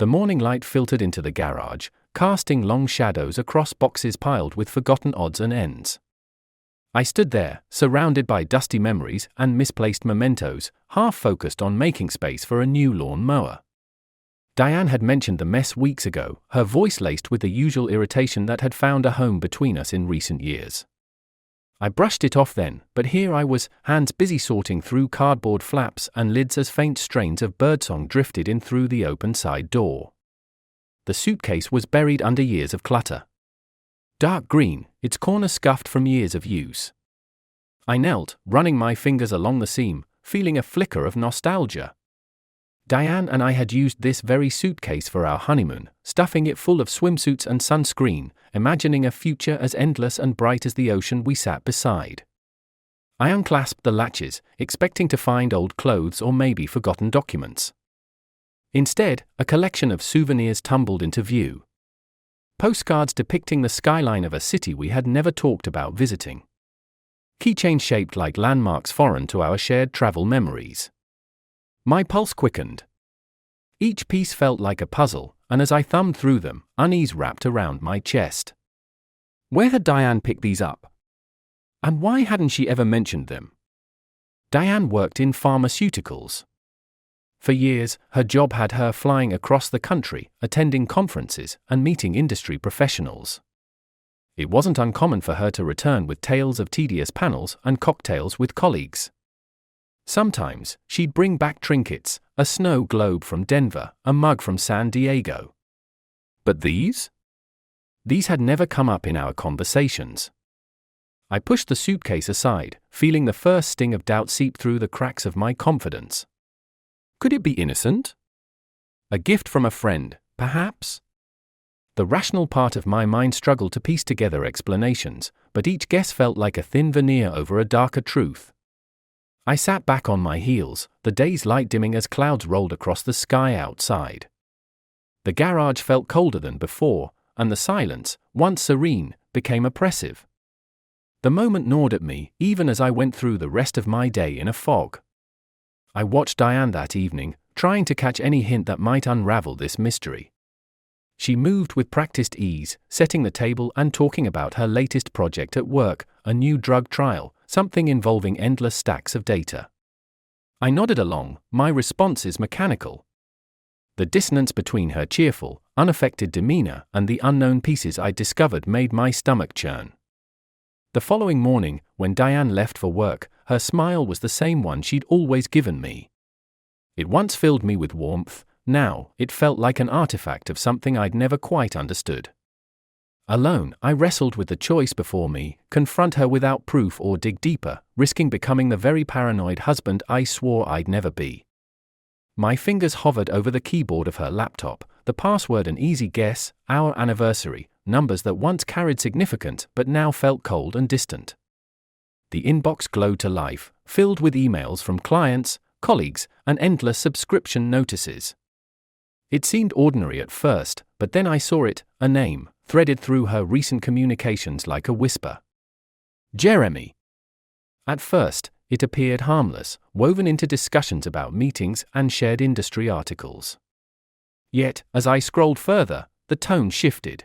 The morning light filtered into the garage, casting long shadows across boxes piled with forgotten odds and ends. I stood there, surrounded by dusty memories and misplaced mementos, half focused on making space for a new lawn mower. Diane had mentioned the mess weeks ago, her voice laced with the usual irritation that had found a home between us in recent years. I brushed it off then, but here I was, hands busy sorting through cardboard flaps and lids as faint strains of birdsong drifted in through the open side door. The suitcase was buried under years of clutter. Dark green, its corner scuffed from years of use. I knelt, running my fingers along the seam, feeling a flicker of nostalgia. Diane and I had used this very suitcase for our honeymoon, stuffing it full of swimsuits and sunscreen, imagining a future as endless and bright as the ocean we sat beside. I unclasped the latches, expecting to find old clothes or maybe forgotten documents. Instead, a collection of souvenirs tumbled into view. Postcards depicting the skyline of a city we had never talked about visiting. Keychains shaped like landmarks foreign to our shared travel memories. My pulse quickened. Each piece felt like a puzzle, and as I thumbed through them, unease wrapped around my chest. Where had Diane picked these up? And why hadn't she ever mentioned them? Diane worked in pharmaceuticals. For years, her job had her flying across the country, attending conferences and meeting industry professionals. It wasn't uncommon for her to return with tales of tedious panels and cocktails with colleagues. Sometimes, she'd bring back trinkets, a snow globe from Denver, a mug from San Diego. But these? These had never come up in our conversations. I pushed the suitcase aside, feeling the first sting of doubt seep through the cracks of my confidence. Could it be innocent? A gift from a friend, perhaps? The rational part of my mind struggled to piece together explanations, but each guess felt like a thin veneer over a darker truth. I sat back on my heels, the day's light dimming as clouds rolled across the sky outside. The garage felt colder than before, and the silence, once serene, became oppressive. The moment gnawed at me, even as I went through the rest of my day in a fog. I watched Diane that evening, trying to catch any hint that might unravel this mystery. She moved with practiced ease, setting the table and talking about her latest project at work, a new drug trial, something involving endless stacks of data. I nodded along, my responses mechanical. The dissonance between her cheerful, unaffected demeanor and the unknown pieces I discovered made my stomach churn. The following morning, when Diane left for work, her smile was the same one she'd always given me. It once filled me with warmth, now it felt like an artifact of something I'd never quite understood. Alone, I wrestled with the choice before me, confront her without proof or dig deeper, risking becoming the very paranoid husband I swore I'd never be. My fingers hovered over the keyboard of her laptop, the password an easy guess, our anniversary, numbers that once carried significance but now felt cold and distant. The inbox glowed to life, filled with emails from clients, colleagues, and endless subscription notices. It seemed ordinary at first, but then I saw it, a name, threaded through her recent communications like a whisper. Jeremy. At first, it appeared harmless, woven into discussions about meetings and shared industry articles. Yet, as I scrolled further, the tone shifted.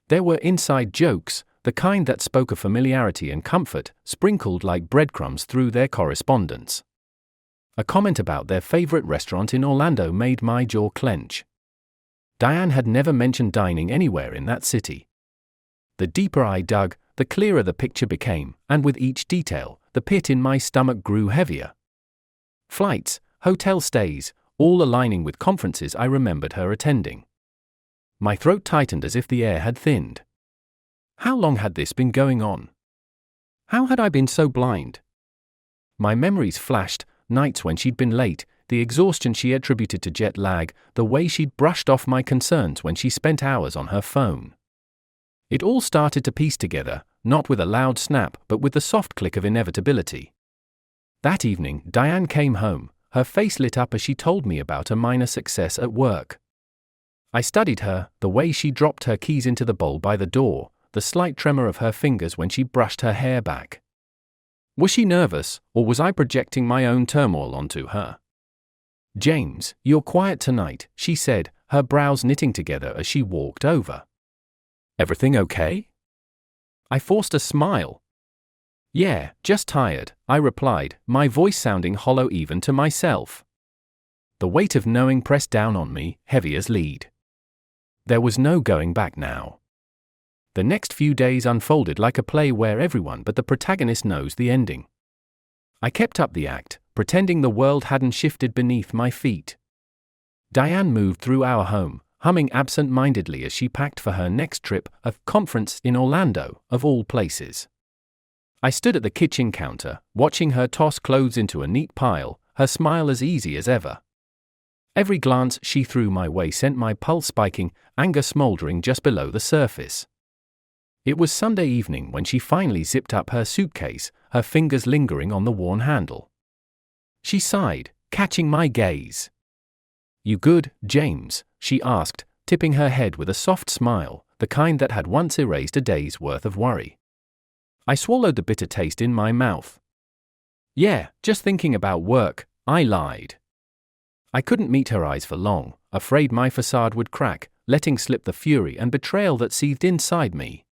There were inside jokes, the kind that spoke of familiarity and comfort, sprinkled like breadcrumbs through their correspondence. A comment about their favorite restaurant in Orlando made my jaw clench. Diane had never mentioned dining anywhere in that city. The deeper I dug, the clearer the picture became, and with each detail, the pit in my stomach grew heavier. Flights, hotel stays, all aligning with conferences I remembered her attending. My throat tightened as if the air had thinned. How long had this been going on? How had I been so blind? My memories flashed, nights when she'd been late, the exhaustion she attributed to jet lag, the way she'd brushed off my concerns when she spent hours on her phone. It all started to piece together, not with a loud snap but with the soft click of inevitability. That evening, Diane came home, her face lit up as she told me about a minor success at work. I studied her, the way she dropped her keys into the bowl by the door, the slight tremor of her fingers when she brushed her hair back. Was she nervous, or was I projecting my own turmoil onto her? "James, you're quiet tonight," she said, her brows knitting together as she walked over. "Everything okay?" I forced a smile. "Yeah, just tired," I replied, my voice sounding hollow even to myself. The weight of knowing pressed down on me, heavy as lead. There was no going back now. The next few days unfolded like a play where everyone but the protagonist knows the ending. I kept up the act, pretending the world hadn't shifted beneath my feet. Diane moved through our home, humming absent-mindedly as she packed for her next trip, a conference in Orlando, of all places. I stood at the kitchen counter, watching her toss clothes into a neat pile, her smile as easy as ever. Every glance she threw my way sent my pulse spiking, anger smoldering just below the surface. It was Sunday evening when she finally zipped up her suitcase, her fingers lingering on the worn handle. She sighed, catching my gaze. "You good, James?" she asked, tipping her head with a soft smile, the kind that had once erased a day's worth of worry. I swallowed the bitter taste in my mouth. "Yeah, just thinking about work," I lied. I couldn't meet her eyes for long, afraid my facade would crack, letting slip the fury and betrayal that seethed inside me.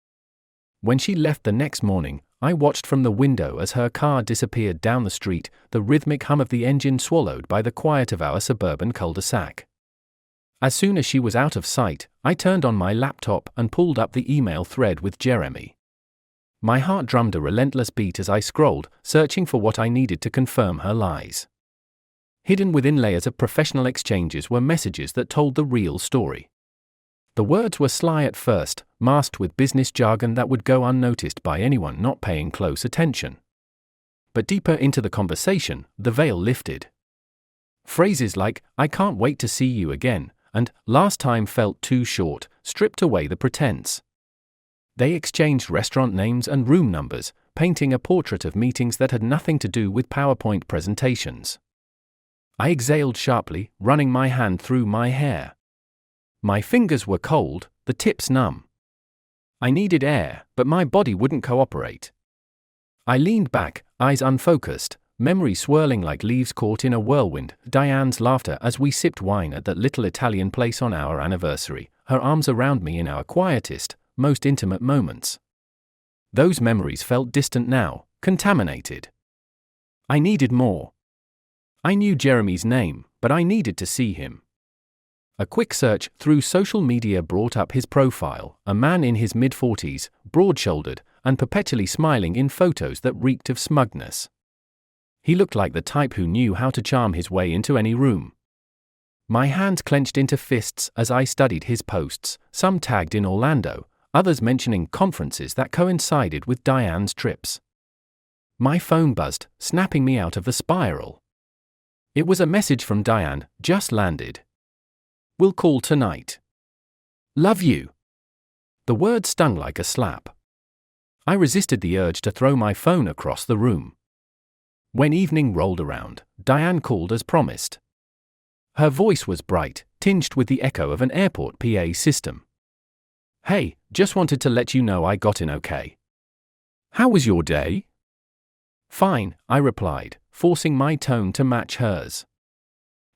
When she left the next morning, I watched from the window as her car disappeared down the street, the rhythmic hum of the engine swallowed by the quiet of our suburban cul-de-sac. As soon as she was out of sight, I turned on my laptop and pulled up the email thread with Jeremy. My heart drummed a relentless beat as I scrolled, searching for what I needed to confirm her lies. Hidden within layers of professional exchanges were messages that told the real story. The words were sly at first, masked with business jargon that would go unnoticed by anyone not paying close attention. But deeper into the conversation, the veil lifted. Phrases like, "I can't wait to see you again," and "last time felt too short," stripped away the pretense. They exchanged restaurant names and room numbers, painting a portrait of meetings that had nothing to do with PowerPoint presentations. I exhaled sharply, running my hand through my hair. My fingers were cold, the tips numb. I needed air, but my body wouldn't cooperate. I leaned back, eyes unfocused, memory swirling like leaves caught in a whirlwind, Diane's laughter as we sipped wine at that little Italian place on our anniversary, her arms around me in our quietest, most intimate moments. Those memories felt distant now, contaminated. I needed more. I knew Jeremy's name, but I needed to see him. A quick search through social media brought up his profile, a man in his mid-40s, broad-shouldered, and perpetually smiling in photos that reeked of smugness. He looked like the type who knew how to charm his way into any room. My hands clenched into fists as I studied his posts, some tagged in Orlando, others mentioning conferences that coincided with Diane's trips. My phone buzzed, snapping me out of the spiral. It was a message from Diane, just landed. "We'll call tonight. Love you." The word stung like a slap. I resisted the urge to throw my phone across the room. When evening rolled around, Diane called as promised. Her voice was bright, tinged with the echo of an airport PA system. "Hey, just wanted to let you know I got in okay. How was your day?" "Fine," I replied, forcing my tone to match hers.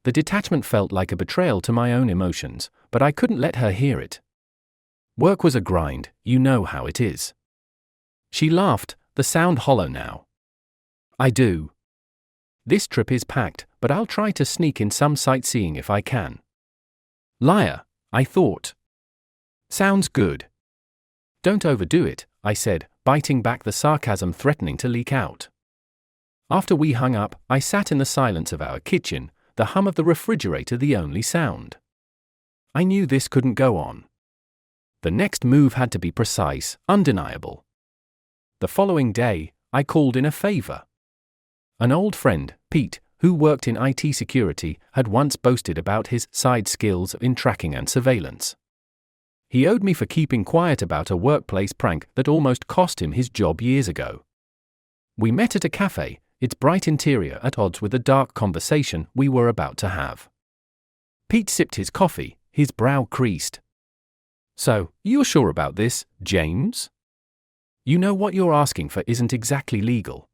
The detachment felt like a betrayal to my own emotions, but I couldn't let her hear it. "Work was a grind, you know how it is." She laughed, the sound hollow now. "I do. This trip is packed, but I'll try to sneak in some sightseeing if I can." "Liar," I thought. "Sounds good." "Don't overdo it," I said, biting back the sarcasm threatening to leak out. After we hung up, I sat in the silence of our kitchen, the hum of the refrigerator the only sound. I knew this couldn't go on. The next move had to be precise, undeniable. The following day, I called in a favor. An old friend, Pete, who worked in IT security, had once boasted about his side skills in tracking and surveillance. He owed me for keeping quiet about a workplace prank that almost cost him his job years ago. We met at a cafe, its bright interior at odds with the dark conversation we were about to have. Pete sipped his coffee, his brow creased. "So, you're sure about this, James? You know what you're asking for isn't exactly legal."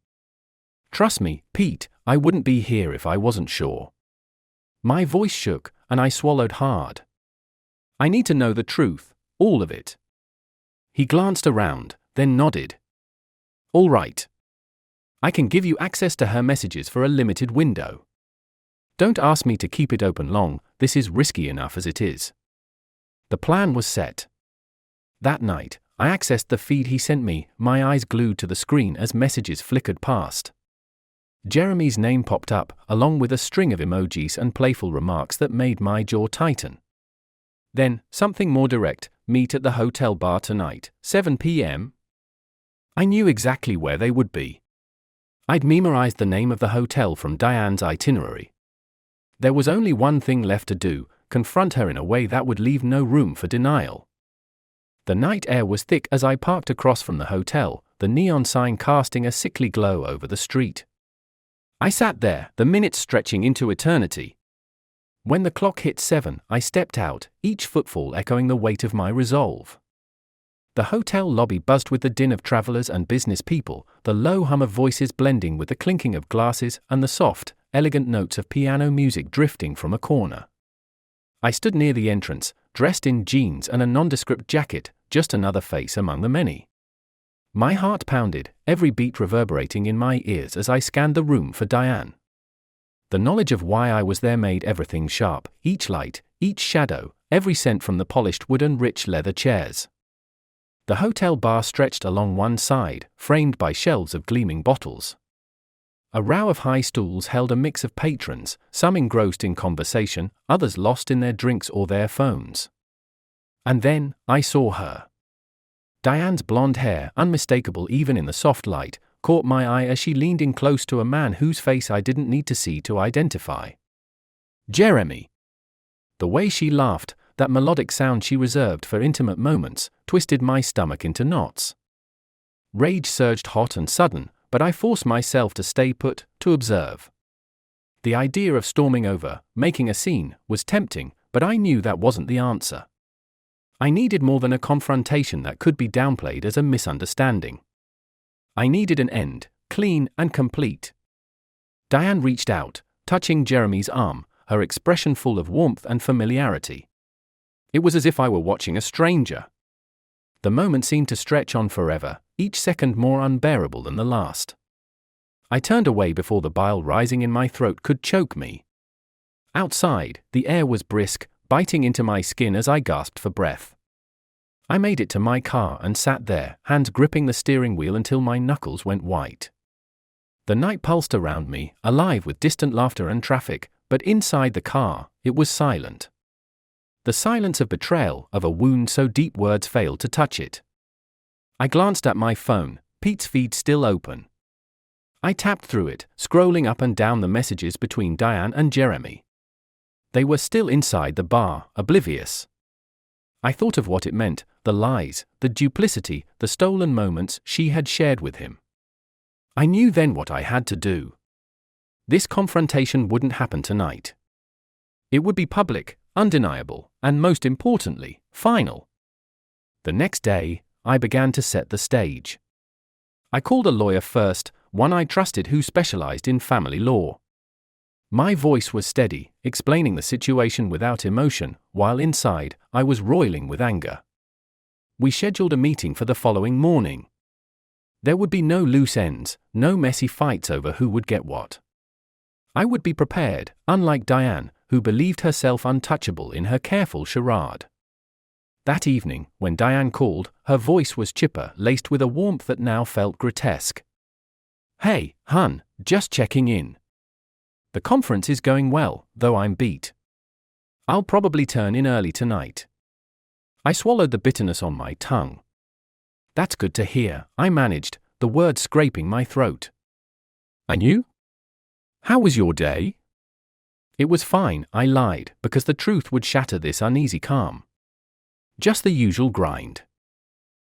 "Trust me, Pete, I wouldn't be here if I wasn't sure." My voice shook, and I swallowed hard. I need to know the truth, all of it. He glanced around, then nodded. All right. I can give you access to her messages for a limited window. Don't ask me to keep it open long, this is risky enough as it is. The plan was set. That night, I accessed the feed he sent me, my eyes glued to the screen as messages flickered past. Jeremy's name popped up, along with a string of emojis and playful remarks that made my jaw tighten. Then, something more direct, meet at the hotel bar tonight, 7 p.m. I knew exactly where they would be. I'd memorized the name of the hotel from Diane's itinerary. There was only one thing left to do, confront her in a way that would leave no room for denial. The night air was thick as I parked across from the hotel, the neon sign casting a sickly glow over the street. I sat there, the minutes stretching into eternity. When the clock hit 7, I stepped out, each footfall echoing the weight of my resolve. The hotel lobby buzzed with the din of travelers and business people, the low hum of voices blending with the clinking of glasses and the soft, elegant notes of piano music drifting from a corner. I stood near the entrance, dressed in jeans and a nondescript jacket, just another face among the many. My heart pounded, every beat reverberating in my ears as I scanned the room for Diane. The knowledge of why I was there made everything sharp, each light, each shadow, every scent from the polished wood and rich leather chairs. The hotel bar stretched along one side, framed by shelves of gleaming bottles. A row of high stools held a mix of patrons, some engrossed in conversation, others lost in their drinks or their phones. And then, I saw her. Diane's blonde hair, unmistakable even in the soft light, caught my eye as she leaned in close to a man whose face I didn't need to see to identify. Jeremy. The way she laughed, that melodic sound she reserved for intimate moments, twisted my stomach into knots. Rage surged hot and sudden, but I forced myself to stay put, to observe. The idea of storming over, making a scene, was tempting, but I knew that wasn't the answer. I needed more than a confrontation that could be downplayed as a misunderstanding. I needed an end, clean and complete. Diane reached out, touching Jeremy's arm, her expression full of warmth and familiarity. It was as if I were watching a stranger. The moment seemed to stretch on forever, each second more unbearable than the last. I turned away before the bile rising in my throat could choke me. Outside, the air was brisk, biting into my skin as I gasped for breath. I made it to my car and sat there, hands gripping the steering wheel until my knuckles went white. The night pulsed around me, alive with distant laughter and traffic, but inside the car, it was silent. The silence of betrayal, of a wound so deep words failed to touch it. I glanced at my phone, Pete's feed still open. I tapped through it, scrolling up and down the messages between Diane and Jeremy. They were still inside the bar, oblivious. I thought of what it meant, the lies, the duplicity, the stolen moments she had shared with him. I knew then what I had to do. This confrontation wouldn't happen tonight. It would be public, undeniable, and most importantly, final. The next day, I began to set the stage. I called a lawyer first, one I trusted who specialized in family law. My voice was steady, explaining the situation without emotion, while inside, I was roiling with anger. We scheduled a meeting for the following morning. There would be no loose ends, no messy fights over who would get what. I would be prepared, unlike Diane, who believed herself untouchable in her careful charade. That evening, when Diane called, her voice was chipper, laced with a warmth that now felt grotesque. "Hey, hun, just checking in. The conference is going well, though I'm beat. I'll probably turn in early tonight." I swallowed the bitterness on my tongue. "That's good to hear," I managed, the words scraping my throat. "And you? How was your day?" It was fine, I lied, because the truth would shatter this uneasy calm. "Just the usual grind."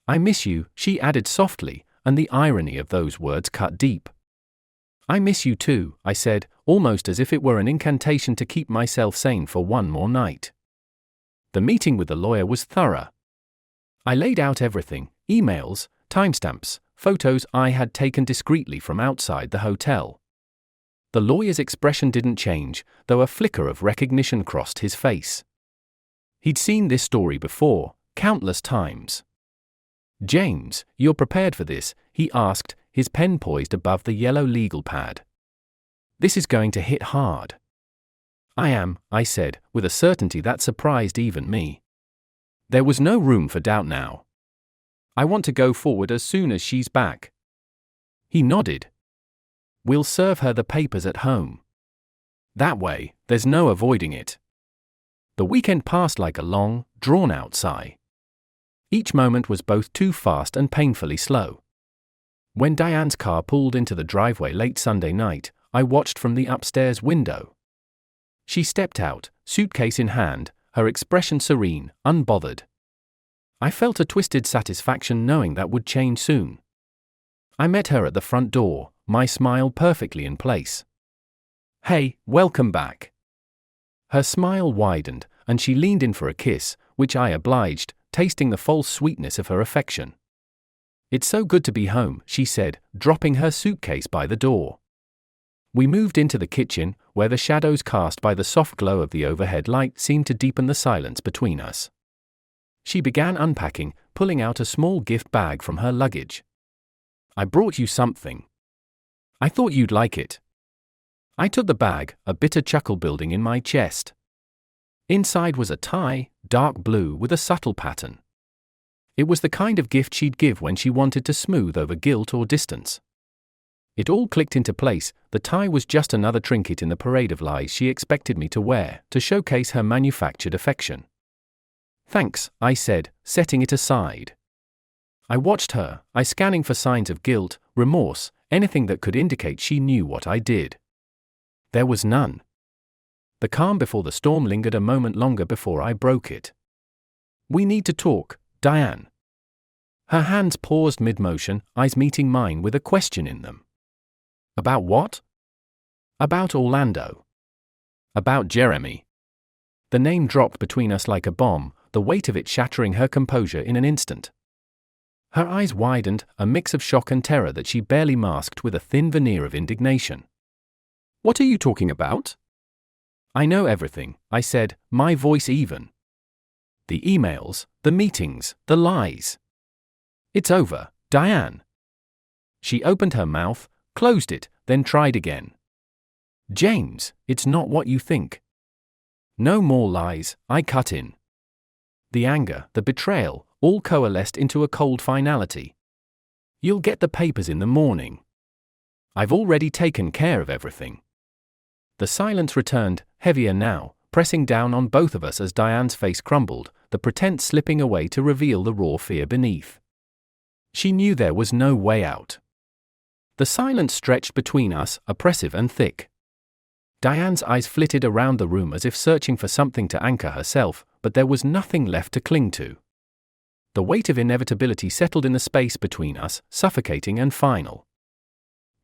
"I miss you," she added softly, and the irony of those words cut deep. "I miss you too," I said, almost as if it were an incantation to keep myself sane for one more night. The meeting with the lawyer was thorough. I laid out everything, emails, timestamps, photos I had taken discreetly from outside the hotel. The lawyer's expression didn't change, though a flicker of recognition crossed his face. He'd seen this story before, countless times. "James, you're prepared for this?" he asked, his pen poised above the yellow legal pad. "This is going to hit hard." "I am," I said, with a certainty that surprised even me. There was no room for doubt now. "I want to go forward as soon as she's back." He nodded. "We'll serve her the papers at home. That way, there's no avoiding it." The weekend passed like a long, drawn-out sigh. Each moment was both too fast and painfully slow. When Diane's car pulled into the driveway late Sunday night, I watched from the upstairs window. She stepped out, suitcase in hand, her expression serene, unbothered. I felt a twisted satisfaction knowing that would change soon. I met her at the front door, my smile perfectly in place. "Hey, welcome back." Her smile widened, and she leaned in for a kiss, which I obliged, tasting the false sweetness of her affection. "It's so good to be home," she said, dropping her suitcase by the door. We moved into the kitchen, where the shadows cast by the soft glow of the overhead light seemed to deepen the silence between us. She began unpacking, pulling out a small gift bag from her luggage. "I brought you something. I thought you'd like it." I took the bag, a bitter chuckle building in my chest. Inside was a tie, dark blue with a subtle pattern. It was the kind of gift she'd give when she wanted to smooth over guilt or distance. It all clicked into place. The tie was just another trinket in the parade of lies she expected me to wear, to showcase her manufactured affection. "Thanks," I said, setting it aside. I watched her, scanning for signs of guilt, remorse, anything that could indicate she knew what I did. There was none. The calm before the storm lingered a moment longer before I broke it. "We need to talk, Diane." Her hands paused mid-motion, eyes meeting mine with a question in them. "About what?" "About Orlando. About Jeremy." The name dropped between us like a bomb, the weight of it shattering her composure in an instant. Her eyes widened, a mix of shock and terror that she barely masked with a thin veneer of indignation. "What are you talking about?" "I know everything," I said, my voice even. "The emails, the meetings, the lies. It's over, Diane." She opened her mouth, closed it, then tried again. "James, it's not what you think." "No more lies," I cut in. The anger, the betrayal, all coalesced into a cold finality. "You'll get the papers in the morning. I've already taken care of everything." The silence returned, heavier now, pressing down on both of us as Diane's face crumbled, the pretense slipping away to reveal the raw fear beneath. She knew there was no way out. The silence stretched between us, oppressive and thick. Diane's eyes flitted around the room as if searching for something to anchor herself, but there was nothing left to cling to. The weight of inevitability settled in the space between us, suffocating and final.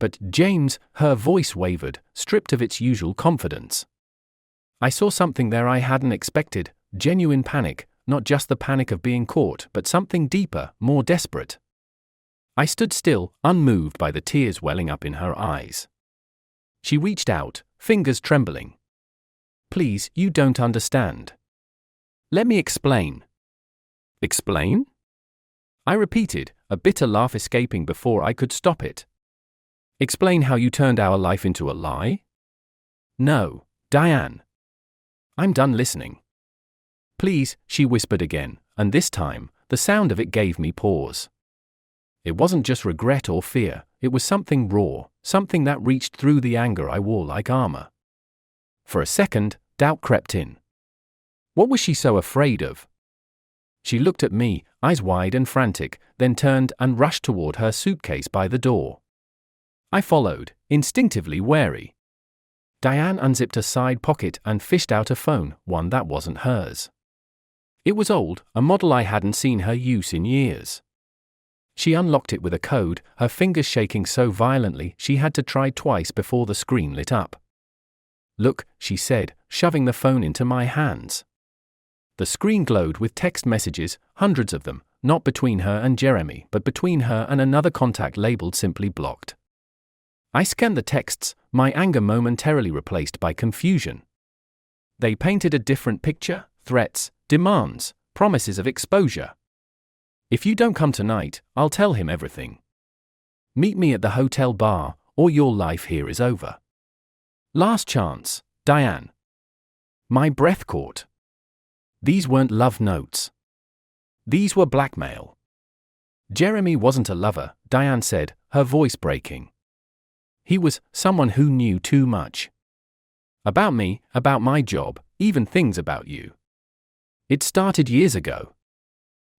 "But James," her voice wavered, stripped of its usual confidence. I saw something there I hadn't expected, genuine panic, not just the panic of being caught, but something deeper, more desperate. I stood still, unmoved by the tears welling up in her eyes. She reached out, fingers trembling. "Please, you don't understand. Let me explain." "Explain?" I repeated, a bitter laugh escaping before I could stop it. "Explain how you turned our life into a lie?" "No, Diane. I'm done listening." "Please," she whispered again, and this time, the sound of it gave me pause. It wasn't just regret or fear, it was something raw, something that reached through the anger I wore like armor. For a second, doubt crept in. What was she so afraid of? She looked at me, eyes wide and frantic, then turned and rushed toward her suitcase by the door. I followed, instinctively wary. Diane unzipped a side pocket and fished out a phone, one that wasn't hers. It was old, a model I hadn't seen her use in years. She unlocked it with a code, her fingers shaking so violently she had to try twice before the screen lit up. "Look," she said, shoving the phone into my hands. The screen glowed with text messages, hundreds of them, not between her and Jeremy, but between her and another contact labeled simply blocked. I scanned the texts, my anger momentarily replaced by confusion. They painted a different picture: threats, demands, promises of exposure. If you don't come tonight, I'll tell him everything. Meet me at the hotel bar, or your life here is over. Last chance, Diane. My breath caught. These weren't love notes. These were blackmail. Jeremy wasn't a lover, Diane said, her voice breaking. He was someone who knew too much. About me, about my job, even things about you. It started years ago.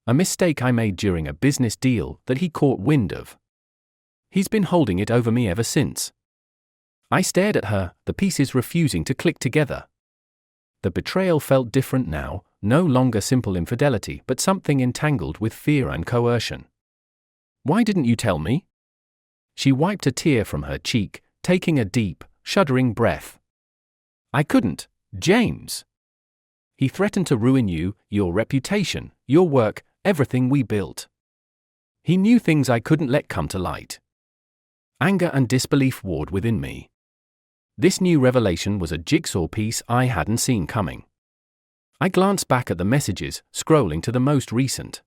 A mistake I made during a business deal that he caught wind of. He's been holding it over me ever since. I stared at her, the pieces refusing to click together. The betrayal felt different now, no longer simple infidelity but something entangled with fear and coercion. Why didn't you tell me? She wiped a tear from her cheek, taking a deep, shuddering breath. I couldn't, James. He threatened to ruin you, your reputation, your work, everything we built. He knew things I couldn't let come to light. Anger and disbelief warred within me. This new revelation was a jigsaw piece I hadn't seen coming. I glanced back at the messages, scrolling to the most recent.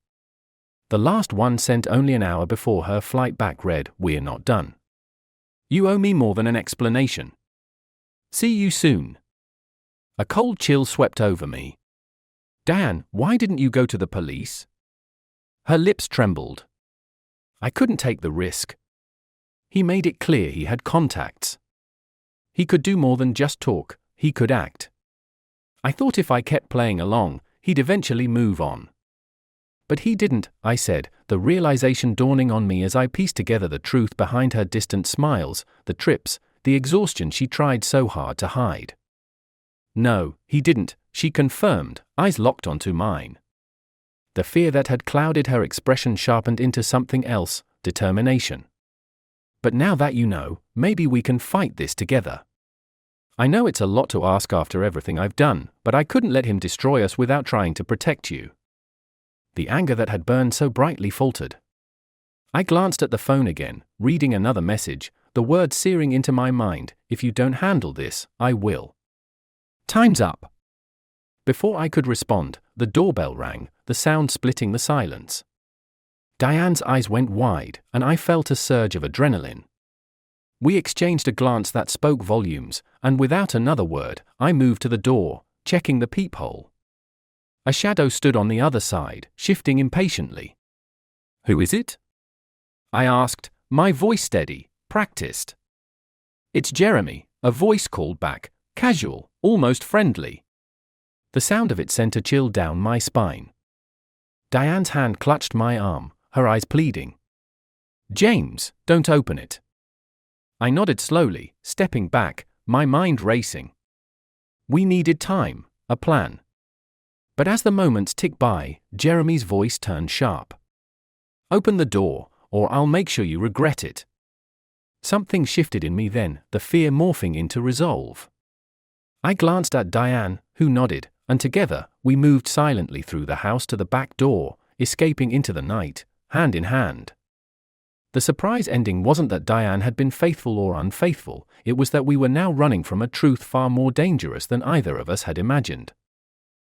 The last one sent only an hour before her flight back read, "We're not done. You owe me more than an explanation. See you soon." A cold chill swept over me. "Diane, why didn't you go to the police?" Her lips trembled. I couldn't take the risk. He made it clear he had contacts. He could do more than just talk, he could act. I thought if I kept playing along, he'd eventually move on. But he didn't, I said, the realization dawning on me as I pieced together the truth behind her distant smiles, the trips, the exhaustion she tried so hard to hide. No, he didn't, she confirmed, eyes locked onto mine. The fear that had clouded her expression sharpened into something else, determination. But now that you know, maybe we can fight this together. I know it's a lot to ask after everything I've done, but I couldn't let him destroy us without trying to protect you. The anger that had burned so brightly faltered. I glanced at the phone again, reading another message, the words searing into my mind, "If you don't handle this, I will. Time's up." Before I could respond, the doorbell rang, the sound splitting the silence. Diane's eyes went wide, and I felt a surge of adrenaline. We exchanged a glance that spoke volumes, and without another word, I moved to the door, checking the peephole. A shadow stood on the other side, shifting impatiently. "Who is it?" I asked, my voice steady, practiced. "It's Jeremy," a voice called back, casual, almost friendly. The sound of it sent a chill down my spine. Diane's hand clutched my arm, her eyes pleading. "James, don't open it." I nodded slowly, stepping back, my mind racing. We needed time, a plan. But as the moments ticked by, Jeremy's voice turned sharp. "Open the door, or I'll make sure you regret it." Something shifted in me then, the fear morphing into resolve. I glanced at Diane, who nodded, and together, we moved silently through the house to the back door, escaping into the night, hand in hand. The surprise ending wasn't that Diane had been faithful or unfaithful, it was that we were now running from a truth far more dangerous than either of us had imagined.